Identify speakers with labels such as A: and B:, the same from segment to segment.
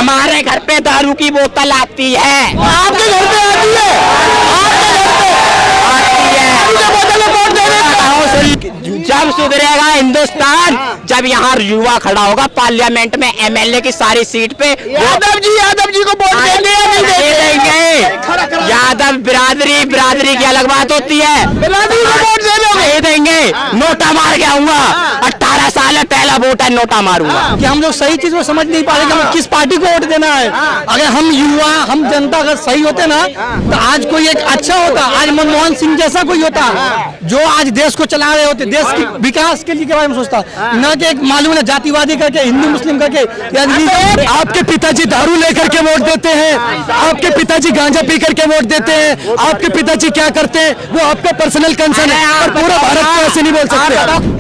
A: हमारे घर पे दारू की बोतल आती है।
B: आपके घर पे आती है? आपके घर पे
A: आती है।
B: बोतल में वोट दे रहे
A: जब सुधरेगा हिंदुस्तान, जब यहाँ युवा खड़ा होगा पार्लियामेंट में एमएलए की सारी सीट पे।
B: यादव जी को वोट देंगे या नहीं
A: देंगे? यादव बिरादरी की अलग बात होती है।
B: बिरादरी को वोट दे लोगे?
A: देंगे। नोटा मार के आऊंगा, 18 साल है, पहला वोट है, नोटा मारूंगा।
B: कि हम लोग सही चीज को समझ नहीं पा रहे कि हमें किस पार्टी को वोट देना है। अगर हम युवा, हम जनता अगर सही होते ना तो आज कोई एक अच्छा होता, आज मनमोहन सिंह जैसा कोई होता जो आज देश को चला रहे होते, देश की विकास के लिए के बारे में सोचता, न कि एक मालूम है जातिवादी करके, हिंदू मुस्लिम करके। आपके पिताजी दारू लेकर के वोट देते हैं, आपके पिताजी गांजा पी करके वोट देते हैं, आपके पिताजी क्या करते हैं वो आपका पर्सनल कंसर्न है, और पूरा भारत को ऐसे नहीं बोल सकते।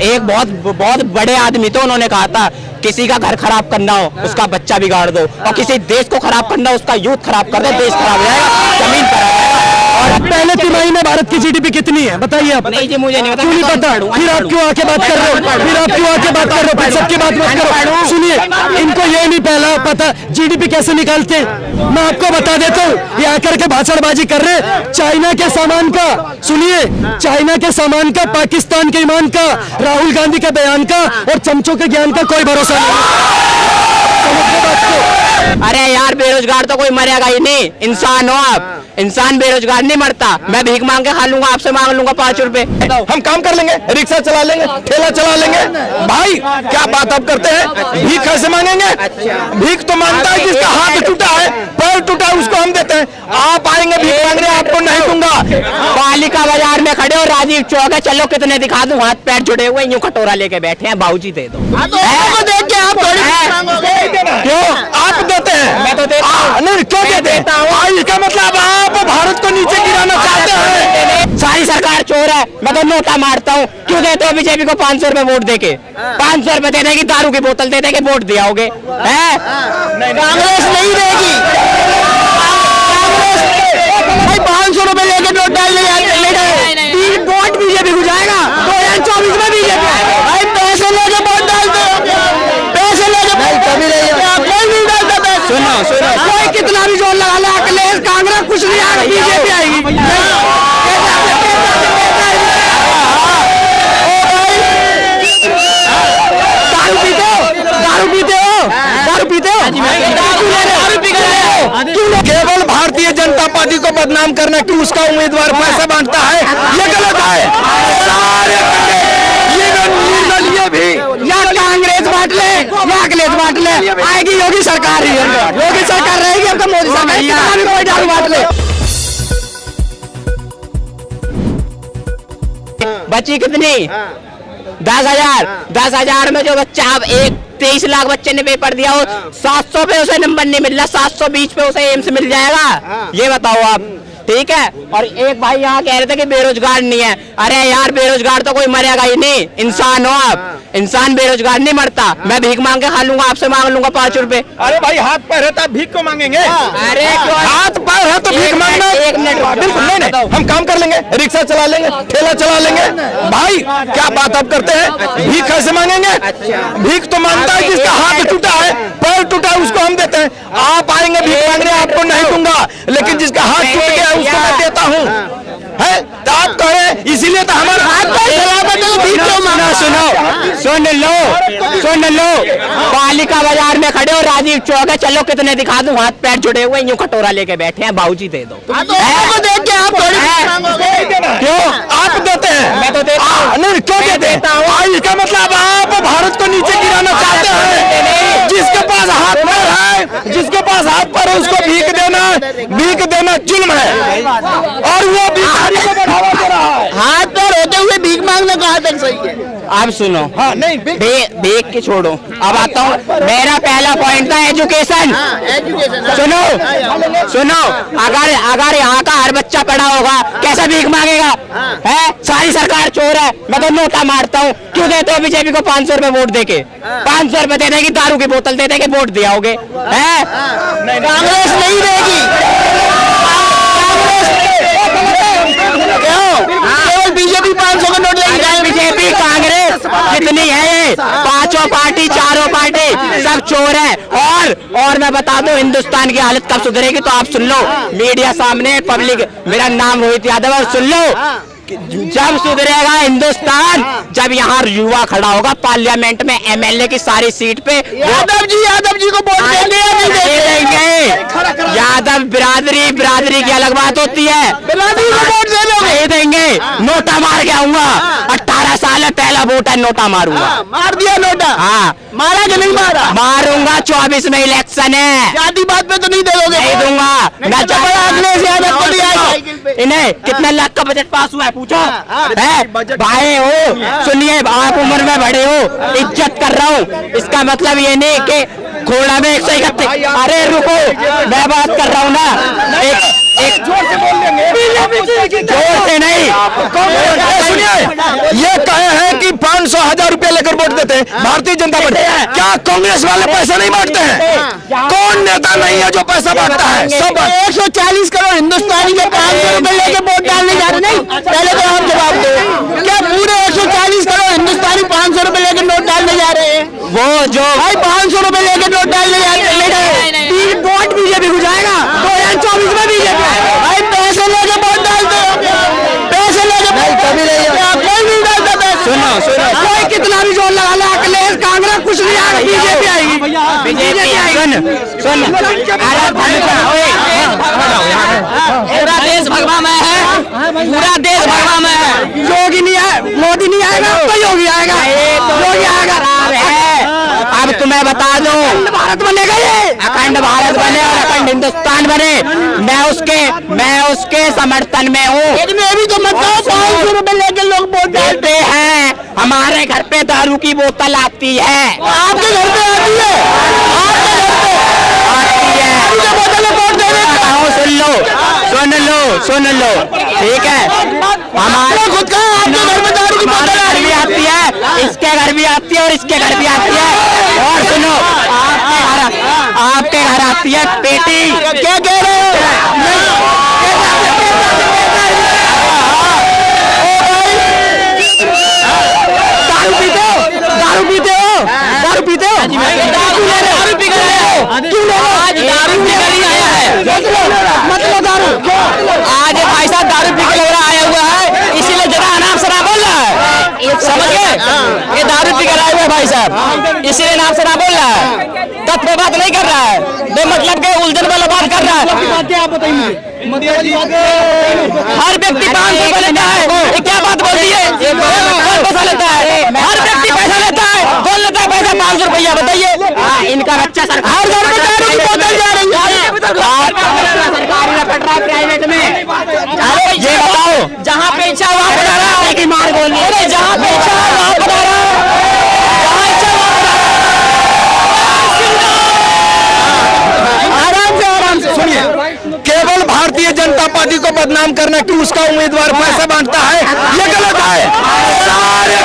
A: एक बहुत बड़े आदमी तो उन्होंने कहा था, किसी का घर खराब करना हो उसका बच्चा बिगाड़ दो, और किसी देश को खराब करना हो उसका यूथ खराब कर दो, देश खराब हो जाएगा, जमीन खराब हो जाएगा।
B: और पहले तिमाही में भारत की जीडीपी कितनी है बताइए आप?
A: नहीं जी, मुझे नहीं पता।
B: क्यों नहीं पता? फिर आप क्यों आके बात कर रहे हो? फिर आप क्यों आके बात कर रहे हो? फिर सबकी बात मत करो। सुनिए, इनको ये नहीं पहला पता जीडीपी कैसे निकालते हैं। मैं आपको बता देता हूँ, ये आकर के भाषणबाजी कर रहे चाइना के सामान का। सुनिए, चाइना के सामान का, पाकिस्तान के ईमान का, राहुल गांधी के बयान का और चमचों के ज्ञान का कोई भरोसा नहीं।
A: अरे यार, बेरोजगार तो कोई मरेगा ही नहीं, इंसान हो आप। इंसान बेरोजगार नहीं मरता। मैं भीख मांग के खा लूंगा, आपसे मांग लूंगा 5 रुपए।
B: हम काम कर लेंगे, रिक्शा चला लेंगे, ठेला चला लेंगे। भाई क्या बात आप करते हैं? भीख कैसे मांगेंगे? भीख तो मांगता है जिसका हाथ टूटा है, पैर टूटा है, उसको हम देते हैं। आप आएंगे भीख मांगने, आपको नहीं दूंगा।
A: पालिका बाजार में खड़े हो, राजीव चौक है, चलो कितने दिखा दूं, हाथ पैर जुड़े हुए, यूं कटोरा लेके बैठे हैं, बाबूजी दे दो।
B: देख के आप क्यों आप देते हैं?
A: मैं तो देता हूं।
B: नहीं, क्यों देते हैं? इसका मतलब आप भारत को नीचे गिराना चाहते हैं।
A: सारी सरकार चोर है, मैं तो नोटा मारता हूँ। क्यों देते हो बीजेपी को 500 रुपए वोट देके? 500 रुपए दे देगी, दारू की बोतल दे देके वोट दियाओगे?
B: कांग्रेस नहीं देगी। भाई 500 रुपए लेके नोट डालने वोट बीजेपी को जाएगा। 2024 में बीजेपी भाई पैसे लेके वोट डाल दो, पैसे लेके कभी नहीं डालता पैसे। सुनो, कोई कितना भी जोर लगा ले, अखिलेश कांग्रेस कुछ नहीं आएगा, बीजेपी आएगी। दारू पीते हो? केवल भारतीय जनता पार्टी को बदनाम करना कि उसका उम्मीदवार पैसा बांटता है, ये गलत है। ये भी या कांग्रेस बांट ले या अखिलेश बांट ले, आएगी योगी सरकार ही। योगी सरकार रहेगी, हमको मोदी सरकार कितना भी कोई दारू बांट ले।
A: बची कितनी? 10,000। 10,000 में जो बच्चा, अब 23 लाख बच्चे ने पेपर दिया हो, 700 पे उसे नंबर नहीं मिल रहा, 720 पे उसे एम्स मिल जाएगा? ये बताओ आप, ठीक है। और एक भाई यहाँ कह रहे थे कि बेरोजगार नहीं है। अरे यार, बेरोजगार तो कोई मरेगा ही नहीं, इंसान हो आप। इंसान बेरोजगार नहीं मरता। मैं भीख मांग के खा लूंगा, आपसे मांग लूंगा 5 रुपए।
B: अरे भाई, हाथ पैर है तो भीख को मांगेंगे?
A: अरे
B: हाथ पैर है तो भीख मांगना?
A: 1 मिनट,
B: बिल्कुल नहीं, हम काम कर लेंगे, रिक्शा चला लेंगे, ठेला चला लेंगे। भाई क्या बात आप करते हैं? भीख कैसे मांगेंगे? भीख तो मांगता है जिसका हाथ टूटा है, पैर टूटा है, उसको हम देते हैं। आप आएंगे भीख मांगने, आपको नहीं दूंगा, लेकिन जिसका हाथ टूट गया है उसको मैं देता हूँ। है तो आप कहें, इसीलिए तो हमारा हाथ पैर
A: सुन लो, पालिका बाजार में खड़े हो, राजीव चौक है, चलो कितने दिखा दूं, हाथ पैर जुड़े हुए, यूं कटोरा लेके बैठे हैं, बाबूजी दे दो।
B: देख के आप क्यों आप देते हैं?
A: मैं तो देता हूं।
B: नहीं, क्यों देता हूँ? इसका मतलब आप भारत को नीचे गिराना चाहते हैं। जिसके पास हाथ पैर है, जिसके पास हाथ पैर है, उसको भीख देना जुल्म है, और वो भिखारी को बढ़ावा दे रहा है। हाथ पैर होते हुए भीख मांगना कहाँ तक सही है?
A: अब सुनो,
B: हाँ, नहीं
A: देख के छोड़ो, अब आता हूँ। मेरा पहला पॉइंट था एजुकेशन। सुनो, अगर यहाँ का हर बच्चा पढ़ा होगा, कैसे भीख मांगेगा? है, सारी सरकार चोर है, मैं तो नोटा मारता हूँ। क्यों देते हो बीजेपी को 500 रुपए वोट देके? 500 रुपए दे देगी, दारू की बोतल दे देके वोट दियाओगे? है,
B: कांग्रेस नहीं देगी। केवल बीजेपी 500 का नोट लेगी।
A: बीजेपी कांग्रेस कितनी है? ये पांचों पार्टी, चारों पार्टी सब चोर है। और और मैं बता दूं हिंदुस्तान की हालत कब सुधरेगी तो आप सुन लो, मीडिया सामने पब्लिक, मेरा नाम रोहित यादव है, सुन लो जब सुधरेगा हिंदुस्तान जब यहाँ युवा खड़ा होगा पार्लियामेंट में एमएलए की सारी सीट पे। यादव जी को वोट देंगे। यादव बिरादरी की अलग बात होती है, बिरादरी को वोट दे देंगे। नोटा मार के आऊंगा, 18 साल है, पहला वोट है, नोटा मारूंगा। मार दिया नोटा? हाँ। मारा कि नहीं मारा? मारूंगा। 24 में इलेक्शन है, शादी बात पे तो नहीं दोगे? नहीं दूंगा। इन्हें कितने लाख का बजट पास हुआ है पूछो? है भाई हो, सुनिए आप उम्र में बड़े हो, इज्जत कर रहा हूँ, इसका मतलब ये नहीं कि घोड़ा में 131। अरे रुको, मैं बात कर रहा हूँ ना, एक जोर से बोल देंगे, जोर से नहीं।
C: सुनिए, ये कहे हैं कि 500,000 रुपया लेकर वोट देते हैं भारतीय जनता पार्टी, क्या कांग्रेस वाले पैसा नहीं बांटते हैं? कौन नेता नहीं है जो पैसा बांटता है? सब
A: 140 करोड़ हिंदुस्तानी के 500 रुपए लेके वोट डालने जा रहे नहीं? पहले तो आप जवाब दो, क्या पूरे 140 करोड़ हिंदुस्तानी 500 रुपए लेके वोट डालने जा रहे हैं? वो जो भाई 500 रुपए लेके वोट डालने जा रहे हैं, वोट बीजेपी को जाएगा 2024 में। बीजेपी भाई पैसे लेके वोट डालते हो, पैसे लेके कभी कोई नहीं डालता पैसे। सुनो कोई कितना भी जोर लगा ले, अखिलेश कांग्रेस कुछ नहीं आएगा, बीजेपी आएगी। सुन पूरा देश भगवा में है, पूरा देश भगवा में है। योगी नहीं है, मोदी नहीं आएगा तो योगी आएगा, योगी आएगा। अब तुम्हें बता दूं, अखंड भारत बनेगा, ये अखंड भारत बने और अखंड हिंदुस्तान बने, मैं उसके समर्थन में हूँ। लेकिन ये भी तो मतलब 500 रुपए लेके लोग वोट डालते हैं। हमारे घर पे दारू की बोतल आती है, आपके घर पे आती है, सुन लो, ठीक है? हमारे खुद का आपके घर में दारू की बोतल भी आती है, इसके घर भी आती है और इसके घर भी आती है। और सुनो, आपके घर आती है पेटी। क्या कह रहे हो? दारू पीते हो? दारू पीते हो? दारू पीते हो? दारू पी कर रहे हो? आज दारू पी कर ही आया है, मतलब दारू आज भाई साहब दारू पी के आया हुआ है, इसीलिए जगह नाम शराब बोल रहा है, समझ गए? ये दारू पी कर आया हुआ है भाई साहब, इसीलिए नाम शराब बोल रहा है, तत्व बात नहीं कर रहा है, बेमतलब के उलझन वाला बात कर रहा है। आप बताइए, हर व्यक्ति 500 रुपए लेता है, ये क्या बात बोलती है? कौन पैसा लेता है? हर व्यक्ति पैसा लेता है, कौन लेता है पैसा? 500 रुपया, बताइए। इनका बच्चा सरकार घर में दारू की बोतल जा रही है, सरकारी में पड़ रहा है, प्राइवेट में। ये बताओ, जहाँ पे इच्छा वहाँ पड़ा रहा है कि मार गोली, जहाँ पे इच्छा वहाँ पड़ा रहा है, जहाँ इच्छा वहाँ पड़ा रहा है। आराम से सुनिए,
C: केवल भारतीय जनता पार्टी को बदनाम करना कि उसका उम्मीदवार पैसा बांटता है, ये गलत है। सारे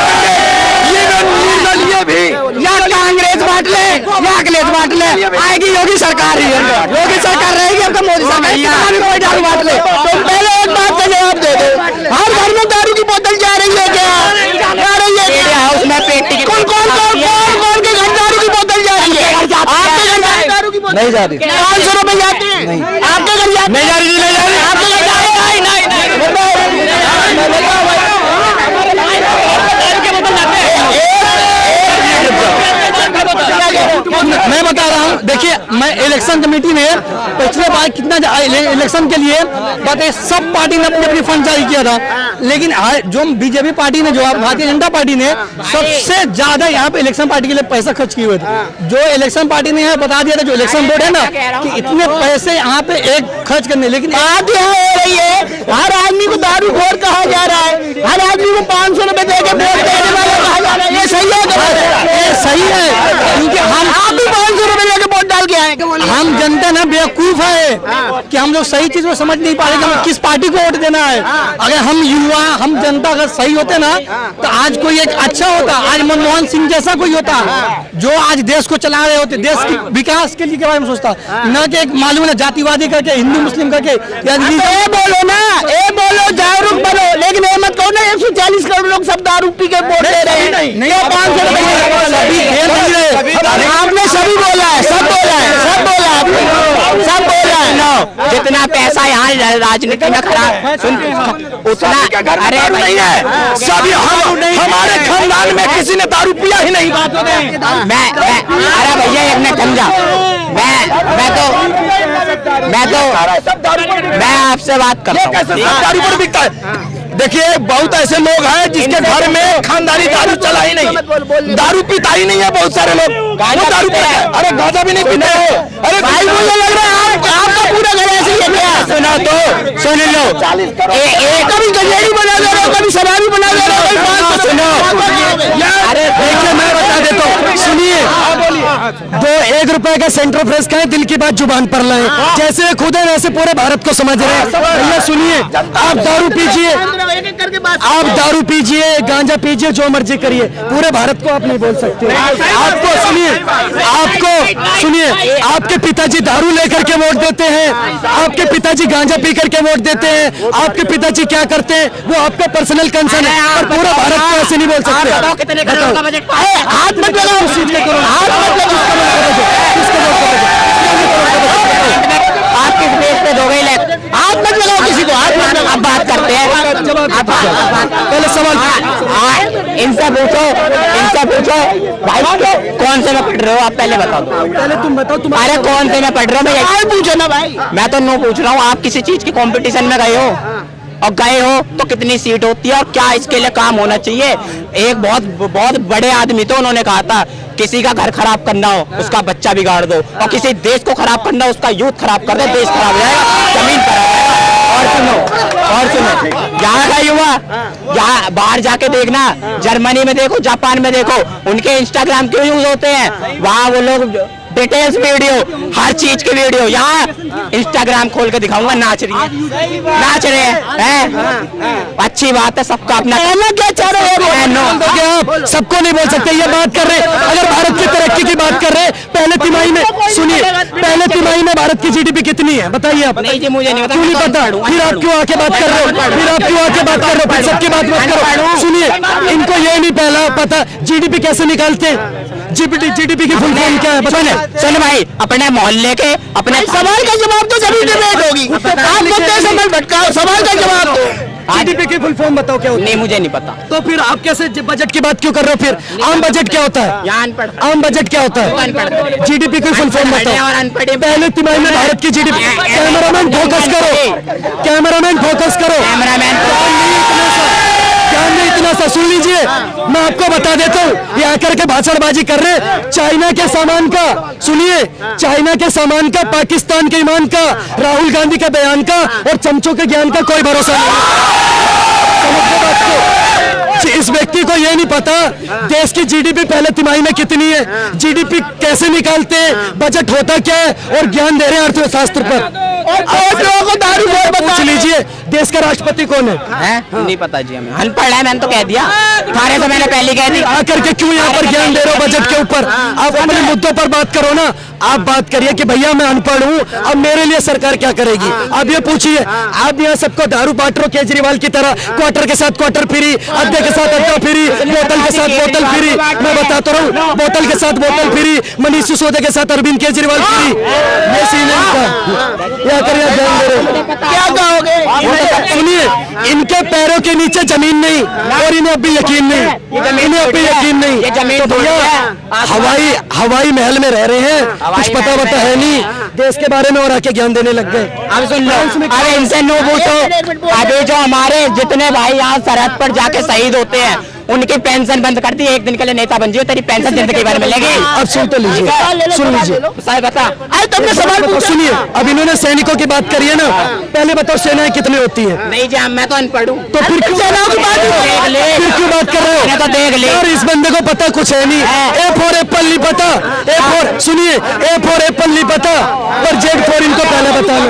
C: ये भी
A: या कांग्रेस बांट ले या अखिलेश बांट ले, आएगी योगी सरकार ही है, योगी सरकार रहेगी, आपका मोदी सरकार भी कोई दारू बांट ले। तो पहले एक बात का जवाब दे दो, हर घर में दारू की बोतल जा रही है क्या? जा रही है हाउस में पेटी। कौन के घर दारू की बोतल जा रही है? आपके घर दारू की बोतल नहीं जा रही, 500 रुपए जाते हैं, आपके घर जाते नहीं जा रही, नहीं जा रही, आपके घर
B: मैं बता रहा हूँ, देखिए मैं इलेक्शन कमेटी ने पिछले बार कितना इलेक्शन के लिए बताइए, सब पार्टी ने अपने अपनी फंड जारी किया था, लेकिन जो बीजेपी पार्टी ने, जो भारतीय जनता पार्टी ने सबसे ज्यादा यहाँ पे इलेक्शन पार्टी के लिए पैसा खर्च किए हुए थे। जो इलेक्शन पार्टी ने बता दिया था, जो इलेक्शन बोर्ड है ना, कि इतने पैसे यहाँ पे एक खर्च करने, लेकिन बात यहाँ हो रही है हर आदमी को दारू खोर कहा जा रहा है, हर आदमी को 500 रुपए देके वोट देने वाला कहा जा रहा है। ये सही है? ये सही है, क्योंकि आप भी 500 रुपए लेके वोट डाल के आए। हम जनता ना बेवकूफ है कि हम लोग सही चीज को समझ नहीं पा रहे कि हमें किस पार्टी को वोट देना है। अगर हम युवा, हम जनता अगर सही होते ना, तो आज कोई एक अच्छा होता, आज मनमोहन सिंह जैसा कोई होता जो आज देश को चला रहे होते, देश की विकास के लिए के बारे में सोचता, न कि एक मालूम है जातिवादी करके, हिंदू मुस्लिम करके। ये बोलो ना, ये बोलो, जागरूक बनो, लेकिन ये मत कहो ना 140 करोड़ लोग सब दारू पी के वोट दे रहे हैं। नहीं, 500 रुपए आपने सभी बोला है, सब बोला है।
A: राजनीति में खड़ा सुन उतना अरे
C: नहीं है सभी हमारे खानदान में किसी ने दारू पिया ही नहीं।
A: मैं अरे भैया एक मिनट समझा मैं आपसे बात करता हूँ।
C: दारू पर बिकता है। देखिए बहुत ऐसे लोग हैं जिसके घर में खानदानी दारू चला ही नहीं, दारू पीता ही नहीं है। बहुत सारे लोग दारू पीते हैं, अरे गांजा भी नहीं पीते हैं। अरे भाई मुझे लग रहा है आपका पूरा घर ऐसे ही है।
A: सुनो तो सुन लो,
C: कभी गंजेड़ी बना दे रहे हो, कभी शराबी बना दे रहे हो।
A: सुनो
B: अरे देखिए मैं बता देता हूँ, सुनिए 1 रुपए का सेंट्रो फ्रेश का है, दिल की बात जुबान पर लाए, जैसे खुद है वैसे पूरे भारत को समझ रहे हैं। भैया सुनिए, आप दारू पीजिए, आप दारू पीजिए, गांजा पीजिए, जो मर्जी करिए, पूरे भारत को आप नहीं बोल सकते। आपको सुनिए आपके पिताजी दारू लेकर के वोट देते हैं, आपके पिताजी गांजा पी करके वोट देते हैं, आपके पिताजी क्या करते हैं वो आपका पर्सनल कंसर्न है, पर पूरा भारत को ऐसे नहीं बोल सकते।
A: कितने करोड़ का बजट
B: हाथ मत लगाओ, हाथ मत
A: आप किस बेस पे दोगे इलेक्शन? हाथ मत लगाओ किसी को, हाथ मत लगाओ। अब बात करते हैं,
B: पहले सवाल
A: इनसे पूछो भाई कौन से में पढ़ रहे हो आप, पहले बता दो।
B: पहले तुम बताओ,
A: अरे कौन से में पढ़ रहे हो? मैं यही पूछो ना भाई, मैं तो नो पूछ रहा हूँ। आप किसी चीज की कंपटीशन में गए हो और गए हो तो कितनी सीट होती है और क्या इसके लिए काम होना चाहिए? एक बहुत बड़े आदमी तो उन्होंने कहा था, किसी का घर खराब करना हो उसका बच्चा बिगाड़ दो, और किसी देश को खराब करना हो उसका यूथ खराब कर दो, देश खराब हो जाएगा, जमीन खराब हो जाएगा। और सुनो यहाँ का युवा, यहाँ बाहर जाके देखना, जर्मनी में देखो, जापान में देखो, उनके इंस्टाग्राम क्यों यूज होते हैं? वहाँ वो लोग डिटेल्स वीडियो, हर चीज की वीडियो, यहाँ इंस्टाग्राम खोल के दिखाऊंगा, नाच रहे हैं। अच्छी बात है, सबका अपना क्या चाह रहे हो?
B: सबको नहीं बोल सकते, ये बात कर रहे हैं। अगर भारत की तरक्की की बात कर रहे हैं, पहले तिमाही में सुनिए, पहले तिमाही में भारत की जीडीपी कितनी है बताइए आप?
A: नहीं जी मुझे नहीं
B: क्यों नहीं पता? फिर आप क्यों आके बात कर रहे हो? फिर सबकी बात मत करो। सुनिए, इनको ये नहीं पहला पता जीडीपी कैसे निकालते हैं, जीडीपी की फुल फॉर्म क्या है बताइए।
A: सुन भाई, अपने मोहल्ले के अपने
C: सवाल का जवाब तो जरूर डिबेट होगी। आप मुद्दे से मत भटकाओ, सवाल का जवाब दो।
B: जीडीपी की फुल फॉर्म बताओ क्या होता है?
A: नहीं मुझे नहीं पता।
B: तो फिर आप कैसे बजट की बात क्यों कर रहे हो? फिर आम बजट क्या होता है? आम बजट क्या होता है? जीडीपी की फुल फॉर्म बताओ। पहले तिमाही में भारत की जीडीपी। कैमरामैन फोकस करो, कैमरामैन फोकस करो। ध्यान नहीं इतना सा, सुन लीजिए, मैं आपको बता देता हूँ, ये आकर के भाषणबाजी कर रहे चाइना के सामान का। सुनिए, चाइना के सामान का, पाकिस्तान के ईमान का, राहुल गांधी के बयान का और चमचों के ज्ञान का कोई भरोसा नहीं। समझ बात को, इस व्यक्ति को ये नहीं पता देश की जीडीपी पहले तिमाही में कितनी है, जीडीपी कैसे निकालते हैं, बजट होता क्या है, और ज्ञान दे रहे हैं अर्थशास्त्र पर। और लोगों को दारू पूछ लीजिए, देश का राष्ट्रपति कौन है?
A: नहीं पता जी हमें, अनपढ़ है, मैंने तो कह दिया, थाने से मैंने पहले कह दी।
B: आकर के क्यों यहाँ पर ज्ञान दे रहे हो बजट के ऊपर? आप अपने मुद्दों पर बात करो ना। आप बात करिए कि भैया मैं अनपढ़ हूँ, अब मेरे लिए सरकार क्या करेगी? आप ये पूछिए, आप यहाँ सबको दारू बांट रहे हो केजरीवाल की तरह, क्वार्टर के साथ क्वार्टर फ्री, अड्डे के साथ अड्डा फ्री, बोतल के साथ बोतल फ्री। मैं बताता रहा, बोतल के साथ बोतल फ्री, मनीष सिसोदिया के साथ अरविंद केजरीवाल फ्री। ये सीन है इनका, क्या कहोगे? सुनिए, इनके पैरों के नीचे जमीन नहीं और इन्हें अभी यकीन नहीं, इन्हें अभी यकीन नहीं। तो भैया हवाई महल में रह रहे हैं, कुछ पता है नहीं देश के बारे में, और आके ज्ञान देने लग गए।
A: अब सुन लो, अरे इनसे नो पूछो। अभी जो हमारे जितने भाई यहाँ सरहद पर जाके शहीद होते हैं, उनकी पेंशन बंद कर दी। एक दिन के लिए नेता बन जाओ, तेरी पेंशन जिंदगी भर मिलेगी।
B: अब सुन तो लीजिए, सुन लीजिए,
A: साहब बता।
B: अरे तुमने सवाल पूछा, सुनिए, अब इन्होंने सैनिकों की बात करी है ना, पहले बताओ सेनाएं कितनी होती है?
A: नहीं जी मैं तो अनपढ़ हूँ।
B: तो फिर क्यों सेनाओं की बात फिर क्यों बात कर रहे हो?
A: तो देख ले
B: यार, इस बंदे को पता कुछ है नहीं। ए फॉर एप्पल नहीं पता, ए फॉर सुनिए, ए फॉर एप्पल नहीं पता, पर जेड फॉर इनको पहले बता लो।